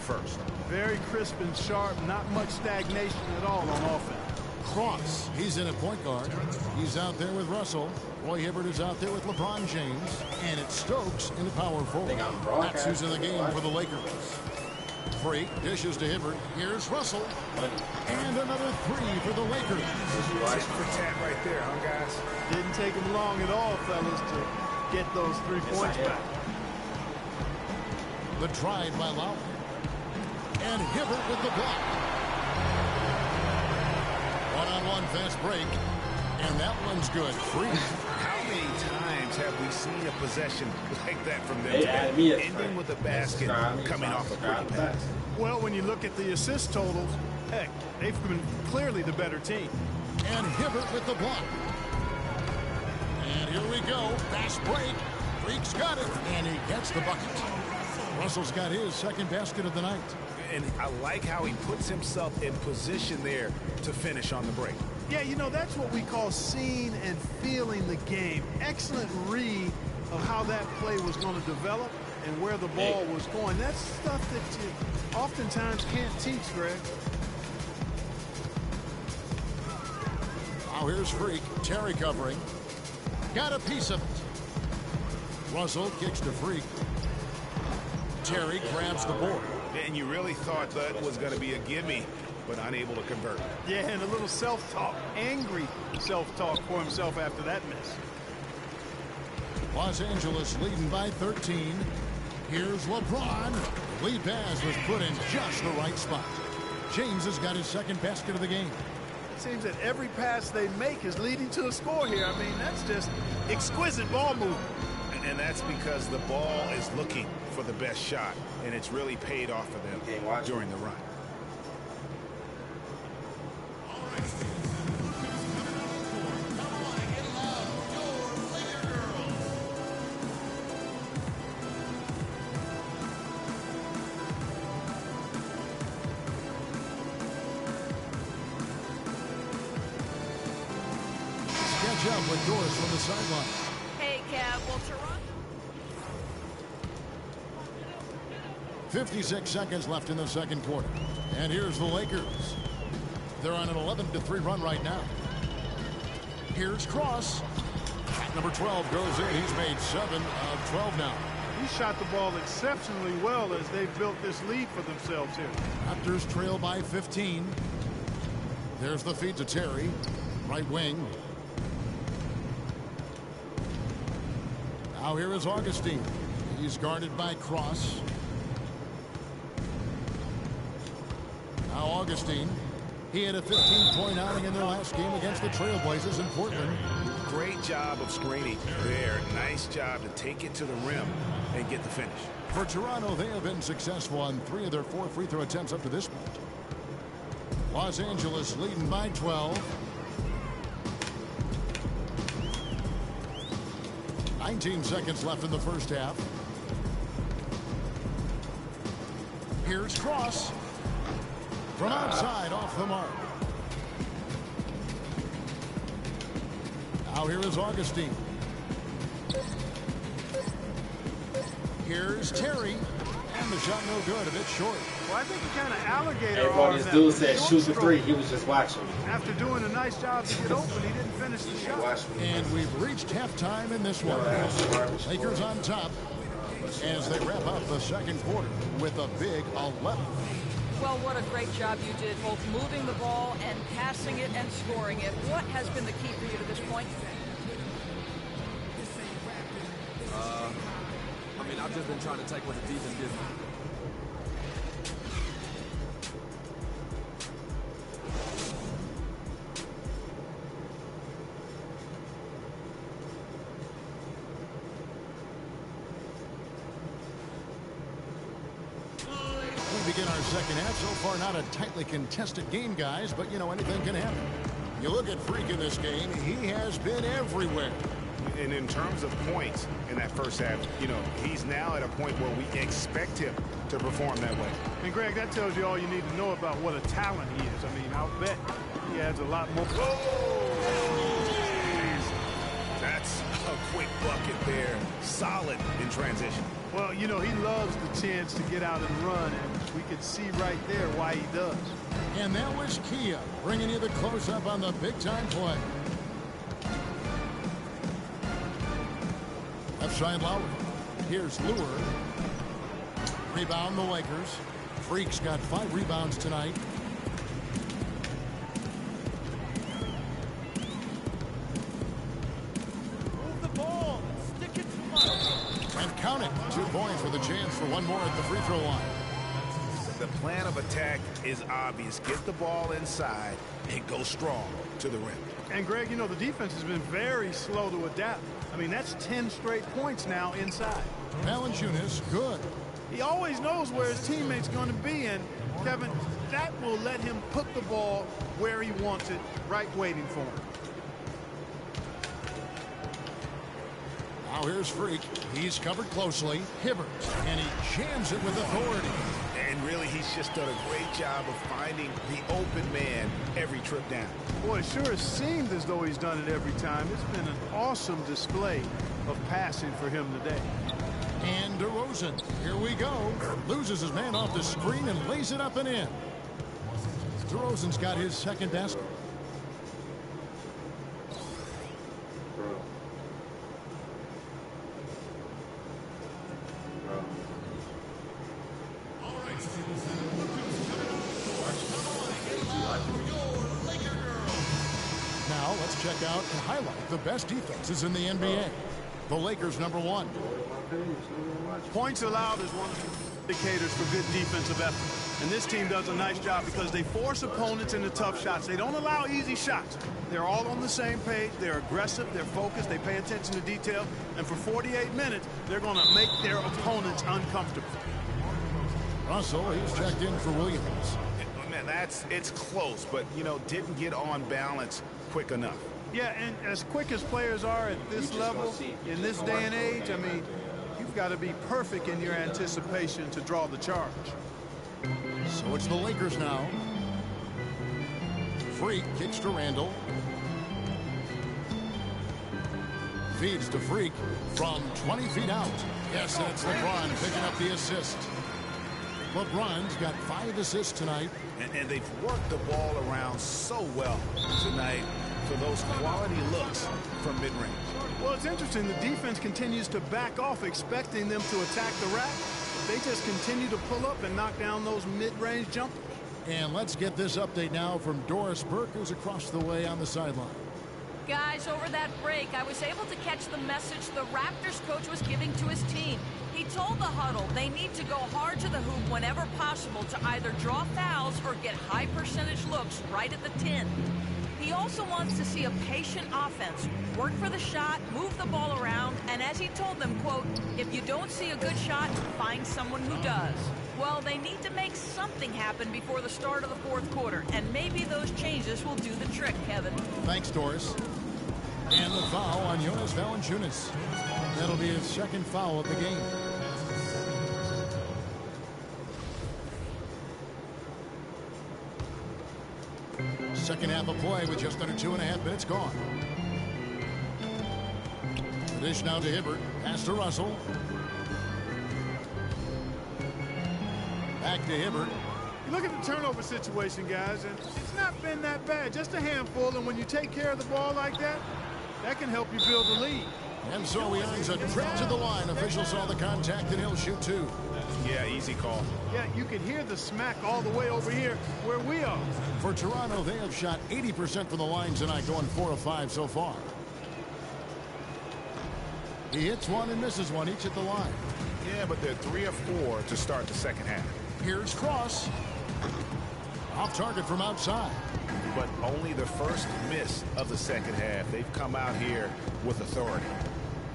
first. Very crisp and sharp, not much stagnation at all on offense. Cross, he's in at point guard. He's out there with Russell. Roy Hibbert is out there with LeBron James. And it's Stokes in the power forward. That's who's in the game for the Lakers. Freak dishes to Hibbert. Here's Russell. And another three for the Lakers. Tit for tat right there, huh, guys? Didn't take him long at all, fellas, to get those 3 points back. The drive by Lowry. And Hibbert with the block. One-on-one fast break. And that one's good. Free. How many times have we seen a possession like that from them today? Ending with a basket coming off a quick pass. Well, when you look at the assist totals, heck, they've been clearly the better team. And Hibbert with the block. And here we go. Fast break. Freak's got it. And he gets the bucket. Russell's got his second basket of the night. And I like how he puts himself in position there to finish on the break. Yeah, you know, that's what we call seeing and feeling the game. Excellent read of how that play was going to develop and where the ball was going. That's stuff that you oftentimes can't teach, Greg. Now here's Freak. Terry covering. Got a piece of it. Russell kicks to Freak. Terry grabs the board. And you really thought that was going to be a gimme, but unable to convert. Yeah, and a little self-talk, angry self-talk for himself after that miss. Los Angeles leading by 13. Here's LeBron. Lead pass was put in just the right spot. James has got his second basket of the game. It seems that every pass they make is leading to a score here. I mean, that's just exquisite ball movement. And that's because the ball is looking for the best shot, and it's really paid off for them during the run. Catch up with Doris from the sideline. Hey, Kev, well, Toronto. 56 seconds left in the second quarter. And here's the Lakers. They're on an 11-3 run right now. Here's Cross. Shot number 12 goes in. He's made 7 of 12 now. He shot the ball exceptionally well as they've built this lead for themselves here. Raptors trail by 15. There's the feed to Terry. Right wing. Now here is Augustine. He's guarded by Cross. Now Augustine. He had a 15-point outing in their last game against the Trailblazers in Portland. Great job of screening there. Nice job to take it to the rim and get the finish. For Toronto, they have been successful on 3 of their 4 free throw attempts up to this point. Los Angeles leading by 12. 19 seconds left in the first half. Here's Cross. From outside, off the mark. Now here is Augustine. Here's Terry. And the shot no good, a bit short. Well, I think he kind of alligator Everybody, this dude said shoot the three. He was just watching. After doing a nice job to get open, he didn't finish the shot. And we've reached halftime in this one. Lakers on top as they wrap up the second quarter with a big 11. Well, what a great job you did, both moving the ball and passing it and scoring it. What has been the key for you to this point? I mean, I've just been trying to take what the defense gives me. We begin our second half. So far, not a tightly contested game, guys, but, you know, anything can happen. You look at Freak in this game, he has been everywhere. And in terms of points in that first half, you know, he's now at a point where we expect him to perform that way. And, Greg, that tells you all you need to know about what a talent he is. I mean, I'll bet he adds a lot more. That's a quick bucket there. Solid in transition. Well, you know, he loves the chance to get out and run, and we could see right there why he does. And that was Kia bringing you the close-up on the big-time play. Left side Lowry. Here's Lure. Rebound the Lakers. Freak's got 5 rebounds tonight. Move the ball. Stick it to Mike. And count it. 2 points with a chance for one more at the free throw line. The plan of attack is obvious. Get the ball inside and go strong to the rim. And Greg, you know, the defense has been very slow to adapt. I mean, that's 10 straight points now inside. Valanciunas, good. He always knows where his teammate's going to be, and Kevin, that will let him put the ball where he wants it, right waiting for him. Now here's Freak. He's covered closely. Hibbert, and he jams it with authority. And really, he's just done a great job of finding the open man every trip down. Boy, it sure has seemed as though he's done it every time. It's been an awesome display of passing for him today. And DeRozan, here we go. Loses his man off the screen and lays it up and in. DeRozan's got his second basket. Now let's check out and highlight the best defenses in the NBA. The Lakers #1. Points allowed is one of the indicators for good defensive effort. And this team does a nice job because they force opponents into tough shots. They don't allow easy shots. They're all on the same page. They're aggressive. They're focused. They pay attention to detail. And for 48 minutes, they're going to make their opponents uncomfortable. Russell, he's checked in for Williams. Man, it's close, but, you know, didn't get on balance quick enough. Yeah, and as quick as players are at this level, in this day and age, I mean, you've got to be perfect in your anticipation to draw the charge. So it's the Lakers now. Freak kicks to Randall. Feeds to Freak from 20 feet out. Yes, that's LeBron picking up the assist. LeBron's got 5 assists tonight. And they've worked the ball around so well tonight for those quality looks from mid-range. Well, it's interesting. The defense continues to back off, expecting them to attack the rack. They just continue to pull up and knock down those mid-range jumpers. And let's get this update now from Doris Burke, who's across the way on the sideline. Guys, over that break, I was able to catch the message the Raptors coach was giving to his team. He told the huddle they need to go hard to the hoop whenever possible to either draw fouls or get high percentage looks right at the 10. He also wants to see a patient offense, work for the shot, move the ball around, and as he told them, quote, if you don't see a good shot, find someone who does. Well, they need to make something happen before the start of the fourth quarter, and maybe those changes will do the trick, Kevin. Thanks, Doris. And the foul on Jonas Valanciunas. That'll be his second foul of the game. Second half of play with just under 2.5 minutes gone. The dish now to Hibbert. Pass to Russell. Back to Hibbert. You look at the turnover situation, guys, and it's not been that bad. Just a handful, and when you take care of the ball like that, that can help you build a lead. And so he earns a trip to the line. Official saw the contact, and he'll shoot 2. Yeah, easy call. Yeah, you can hear the smack all the way over here where we are. For Toronto, they have shot 80% from the line tonight, going 4 of 5 so far. He hits one and misses one, each at the line. Yeah, but they're 3 of 4 to start the second half. Here's Cross. Off target from outside. But only the first miss of the second half. They've come out here with authority.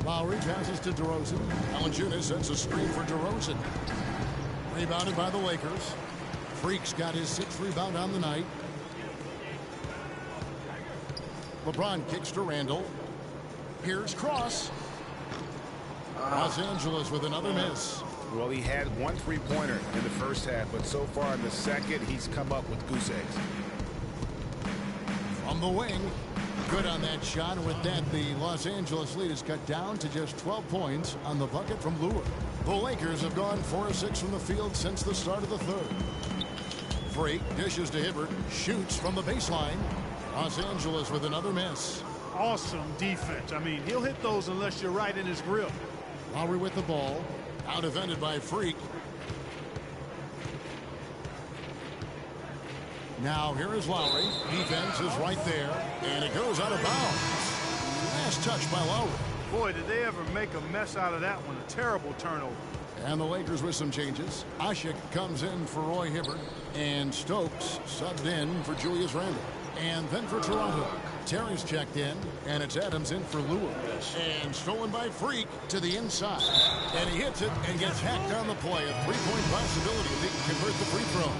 Lowry passes to DeRozan. Valanciunas sets a screen for DeRozan. Rebounded by the Lakers. Freak's got his 6th rebound on the night. LeBron kicks to Randall. Here's Cross. Los Angeles with another miss. Well, he had 1 3-pointer in the first half, but so far in the second, he's come up with goose eggs. From the wing. Good on that shot. And with that, the Los Angeles lead is cut down to just 12 points on the bucket from Lure. The Lakers have gone 4 of 6 from the field since the start of the third. Freak dishes to Hibbert, shoots from the baseline. Los Angeles with another miss. Awesome defense. I mean, he'll hit those unless you're right in his grip. Lowry with the ball. Out defended by Freak. Now here is Lowry. Defense is right there. And it goes out of bounds. Last touch by Lowry. Boy, did they ever make a mess out of that one. A terrible turnover. And the Lakers with some changes. Ashik comes in for Roy Hibbert. And Stokes subbed in for Julius Randle. And then for Toronto, Terry's checked in. And it's Adams in for Lewis. And stolen by Freak to the inside. And he hits it and gets hacked on the play. A three-point possibility if he can convert the free throw.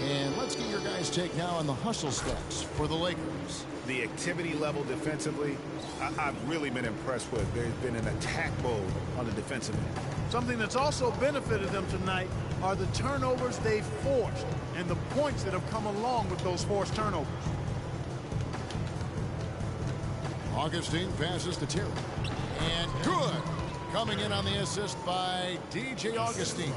And let's get your guys' take now on the hustle stats for the Lakers. The activity level defensively, I've really been impressed with. There's been an attack mode on the defensive end. Something that's also benefited them tonight are the turnovers they've forced and the points that have come along with those forced turnovers. Augustine passes to Terry. And good. Coming in on the assist by DJ Augustine.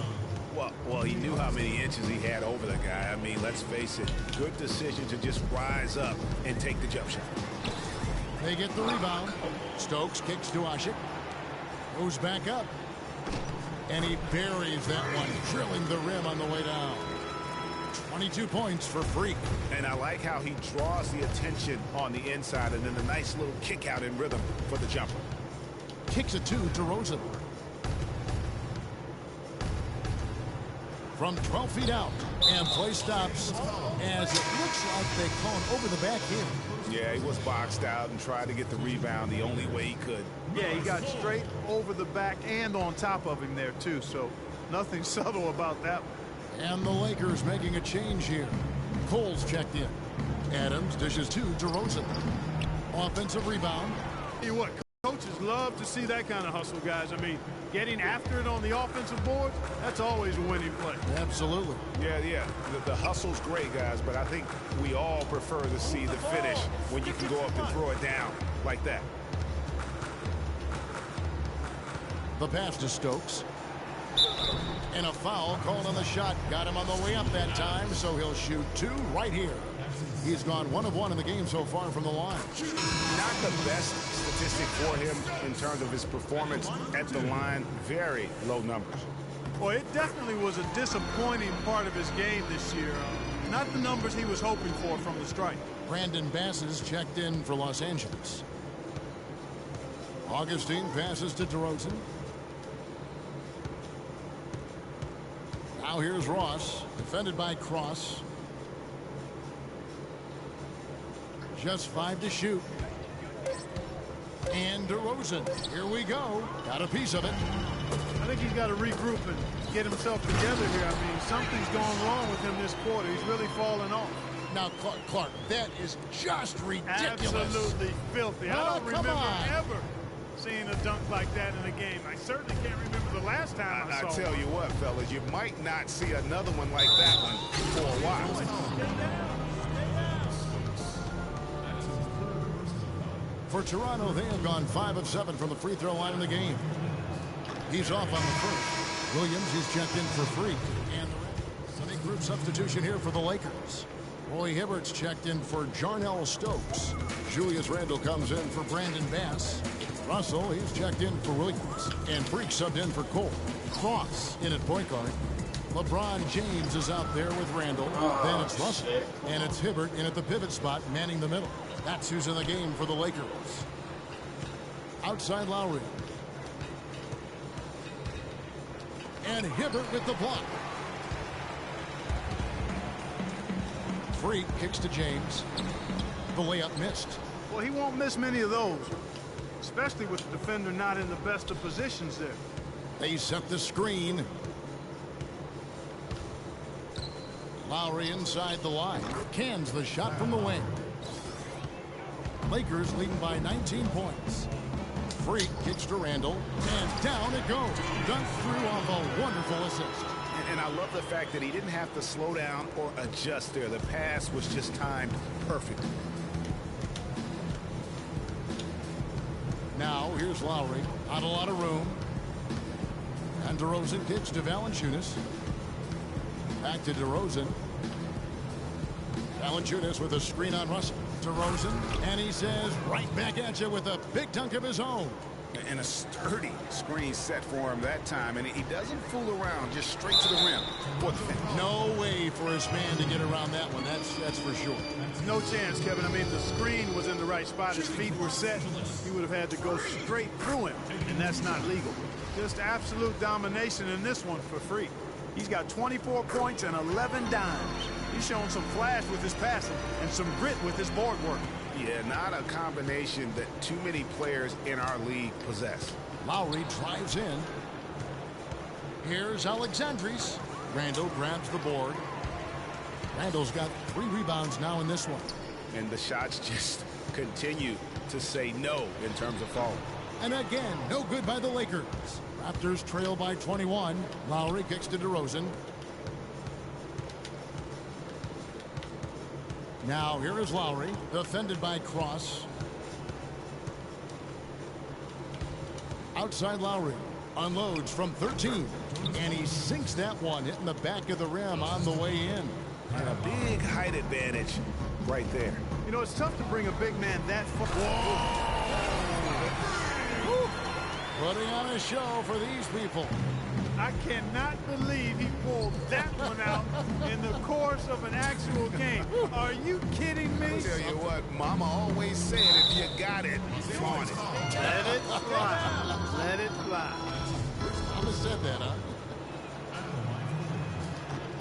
Well, he knew how many inches he had over the guy. I mean, let's face it, good decision to just rise up and take the jump shot. They get the rebound. Stokes kicks to Ashik. Moves back up. And he buries that one, drilling the rim on the way down. 22 points for Freak. And I like how he draws the attention on the inside and then a nice little kick out in rhythm for the jumper. Kicks it to DeRozan. From 12 feet out, and play stops as it looks like they call him over the back here. Yeah, he was boxed out and tried to get the rebound the only way he could. Yeah, he got straight over the back and on top of him there, too, so nothing subtle about that one. And the Lakers making a change here. Cole's checked in. Adams dishes to DeRozan. Offensive rebound. Tell you what, coaches love to see that kind of hustle, guys. I mean, getting after it on the offensive board, that's always a winning play. Absolutely. Yeah. The hustle's great, guys, but I think we all prefer to see the finish when you can go up and throw it down like that. The pass to Stokes. And a foul called on the shot. Got him on the way up that time, so he'll shoot 2 right here. He's gone 1 of 1 in the game so far from the line. Not the best statistic for him in terms of his performance at the line. Very low numbers. Well, it definitely was a disappointing part of his game this year. Not the numbers he was hoping for from the strike. Brandon Bass is checked in for Los Angeles. Augustine passes to DeRozan. Now here's Ross, defended by Cross. Just 5 to shoot. And DeRozan, here we go. Got a piece of it. I think he's got to regroup and get himself together here. I mean, something's going wrong with him this quarter. He's really falling off. Now, Clark, that is just ridiculous. Absolutely filthy. I don't remember ever seeing a dunk like that in a game. I certainly can't remember the last time I saw tell you what, fellas, you might not see another one like that one for a while. For Toronto, they have gone 5 of 7 from the free throw line in the game. He's off on the first. Williams, he's checked in for Freak. And the big group substitution here for the Lakers. Roy Hibbert's checked in for Jarnell Stokes. Julius Randle comes in for Brandon Bass. Russell, he's checked in for Williams. And Freak subbed in for Cole. Cross in at point guard. LeBron James is out there with Randle. Then it's Russell. And it's Hibbert in at the pivot spot, manning the middle. That's who's in the game for the Lakers. Outside Lowry. And Hibbert with the block. Freak kicks to James. The layup missed. Well, he won't miss many of those, especially with the defender not in the best of positions there. They set the screen. Lowry inside the line. Cans the shot from the wing. Lakers leading by 19 points. Freak kicks to Randle, and down it goes. Dunked through off a wonderful assist. And I love the fact that he didn't have to slow down or adjust there. The pass was just timed perfect. Now here's Lowry. Not a lot of room. And DeRozan kicks to Valanciunas. Back to DeRozan. Valanciunas with a screen on Russell. DeRozan, and he says right back at you with a big dunk of his own. And a sturdy screen set for him that time, and he doesn't fool around, just straight to the rim. No way for his man to get around that one, that's for sure. No chance, Kevin. I mean, the screen was in the right spot. His feet were set. He would have had to go straight through him, and that's not legal. Just absolute domination in this one for free. He's got 24 points and 11 dimes. He's showing some flash with his passing and some grit with his board work. Yeah, not a combination that too many players in our league possess. Lowry drives in. Here's Alexandris. Randall grabs the board. Randall's got 3 rebounds now in this one. And the shots just continue to say no in terms of falling. And again, no good by the Lakers. Raptors trail by 21. Lowry kicks to DeRozan. Now here is Lowry, defended by Cross. Outside Lowry, unloads from 13. And he sinks that one, hitting the back of the rim on the way in. And a big height advantage right there. You know, it's tough to bring a big man that far. Putting on a show for these people. I cannot believe he pulled that one out in the course of an actual game. Are you kidding me? I'll tell you what, Mama always said, if you got it, flaunt it. Let it fly. Let it fly. Mama said that, huh?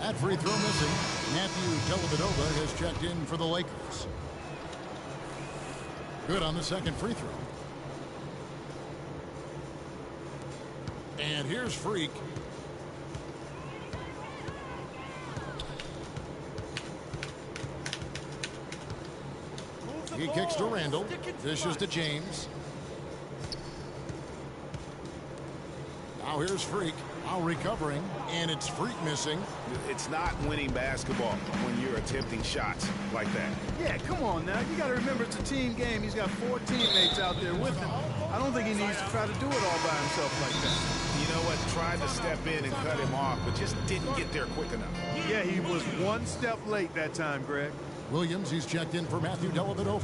That free throw missing. Matthew Dellavedova has checked in for the Lakers. Good on the second free throw. And here's Freak. He kicks to Randall. Dishes to James. Now here's Freak. Now recovering. And it's Freak missing. It's not winning basketball when you're attempting shots like that. Yeah, come on now. You got to remember it's a team game. He's got 4 teammates out there with him. I don't think he needs to try to do it all by himself like that. You know what? Tried to step in and cut him off, but just didn't get there quick enough. Yeah, he was 1 step late that time, Greg. Williams, he's checked in for Matthew Dellavedova.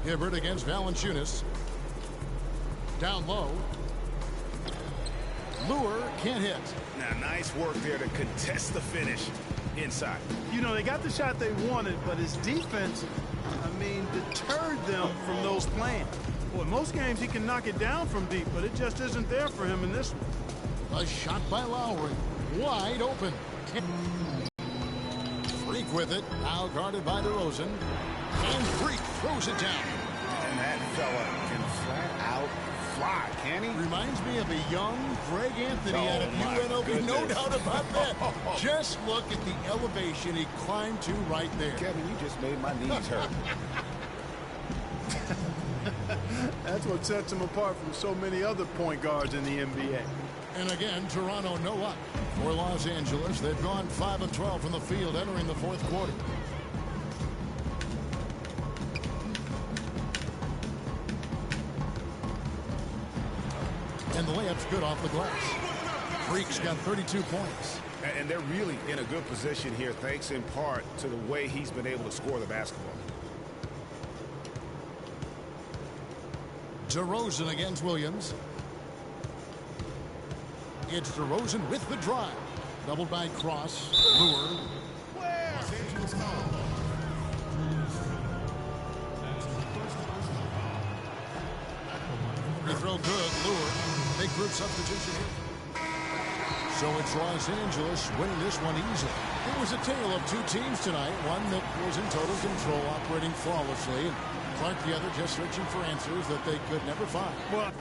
Hibbert against Valanciunas. Down low. Lure can't hit. Now, nice work there to contest the finish inside. You know, they got the shot they wanted, but his defense, I mean, deterred them from those plans. Boy, most games he can knock it down from deep, but it just isn't there for him in this one. A shot by Lowry. Wide open. Freak with it. Now guarded by DeRozan. And Freak throws it down. And that fella can flat out fly, can he? Reminds me of a young Greg Anthony out of UNLV. Goodness. No doubt about that. Just look at the elevation he climbed to right there. Kevin, you just made my knees hurt. That's what sets him apart from so many other point guards in the NBA. And again, Toronto no up. For Los Angeles, they've gone 5 of 12 from the field entering the fourth quarter. And the layup's good off the glass. Freak's got 32 points. And they're really in a good position here, thanks in part to the way he's been able to score the basketball. DeRozan against Williams. It's DeRozan with the drive. Doubled by Cross. Lure. Free throw good. Lure. Big group substitution here. So it's Los Angeles winning this one easily. It was a tale of 2 teams tonight. One that was in total control, operating flawlessly. And Clark, the other, just searching for answers that they could never find. Well,